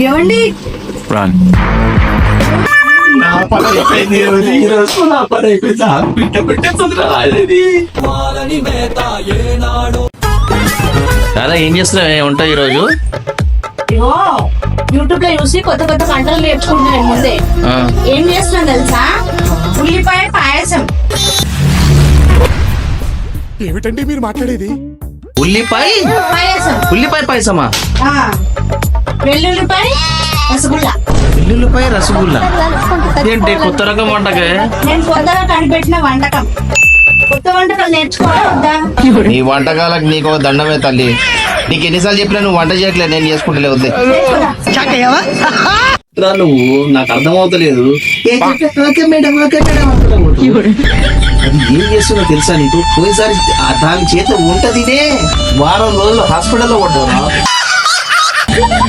ఏమండి నా పని అయిపోయింది ఈ రోజు నా పని అయిపోయింది బిడ్డ పెట్టేస్తుంది అలా ఏం చేస్తున్నావు ఉంటా ఈరోజు యూట్యూబ్ లో చూసి కొత్త కొత్త వంటలు నేర్చుకుంటున్నాను ముందే. ఏం చేస్తున్నాను తెలుసా? ఉల్లిపాయ పాయసం. ఏమిటండి మీరు మాట్లాడేది? ఉల్లిపాయ పాయసం. ఉల్లిపాయ పాయసమా? వెల్లుల్లిపాయ రసగుల్లా. వెల్లుల్లిపాయ రసగుల్లా ఏంటి కొత్త రకం వంటకే? నేను కొత్తగా కనిపెట్టిన వంటకం. కొత్త వంటకాలు నేర్చుకోవాలా? నీ వంటకాలకు నీకు ఒక దండమే తల్లి. నీకు ఎన్నిసార్లు చెప్పినా నువ్వు వంట చేయట్లేదు, నేను చేసుకుంటలే వద్దే. నువ్వు నాకు అర్థమవుతలేదు. అది ఏం చేస్తున్నా తెలుసా నీకు? పోయినసారి దాని చేత వంట తినే వారం రోజులు హాస్పిటల్లో పడ్డావు.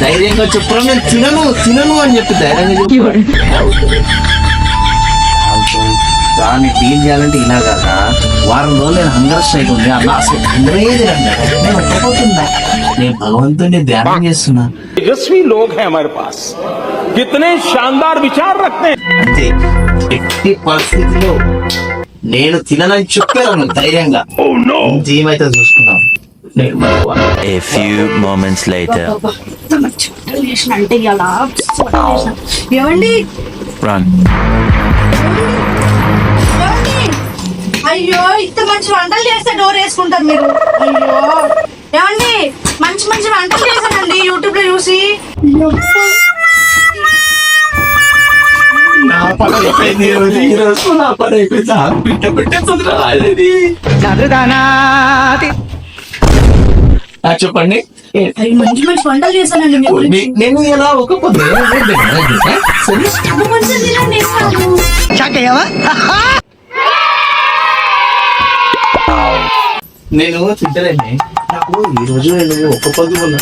ధైర్యంగా చెప్పురా నేను తినను అని చెప్పి ధైర్యంగా దాన్ని డీల్ చేయాలంటే ఇలా కదా. వారం రోజులు నేను హంగర్ స్ట్రైక్ ఉంది అలా అసలు హంగరేది నేను ఒప్పుకోతున్నా. నేను భగవంతుని ధ్యానం చేస్తున్నా. तेजस्वी लोग हैं हमारे पास, कितने शानदार विचार रखते हैं. అంతే ఎట్టి పరిస్థితిలో నేను తిననని చెప్పాను ధైర్యంగా. ఏమైతే చూసుకున్నాం. A few moments later. అంటే ఇలా ఏమండి అయ్యో ఇంత మంచి వంటలు చేస్తే డోర్ వేసుకుంటారు మీరు. అయ్యో ఏమండి మంచి మంచి వంటలు చేశానండి యూట్యూబ్ లో చూసి. నా పని అయిపోయింది ఈ రోజు నా పని అయిపోయింది బిడ్డ పెట్టేస్తుంది చెప్పండి. అయ్యి మంచి మంచి వంటలు చేశానండి మీ గురించి. నేను ఎలా ఒక పొద్దు మంచిగా తినండి. నేను తింటలేండి. నాకు ఈ రోజు నేను ఒక్క పొద్దు ఉన్నా.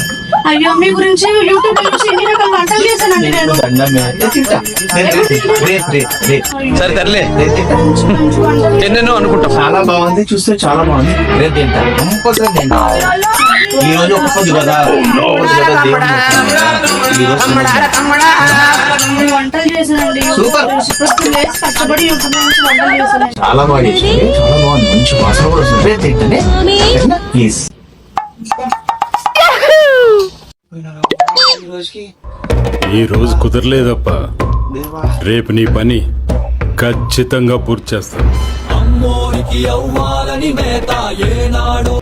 అయ్యో మీ గురించి యూట్యూబ్ లో చూసి ఎన్ని రకాల వంటలు చేశానండి నేను. సరే తరలే ఎన్నెన్నో అనుకుంటా. చాలా బాగుంది, చూస్తే చాలా బాగుంది. రేపు తింటా కంపల్సరీ తింటా. ఈ రోజు ఒక్క పొద్దు కదా, వంటలు చేశానండి. సూపర్. కష్టపడి యూట్యూబ్ నుంచి వంటలు చేశాను. చాలా బాగా చేసింది, చాలా బాగుంది, మంచి వాసన కూడా వస్తుంది. రేపు తింటానే ప్లీజ్. ఈ రోజు కుదరలేదప్ప. రేపు నీ పని ఖచ్చితంగా పూర్తి చేస్తాను.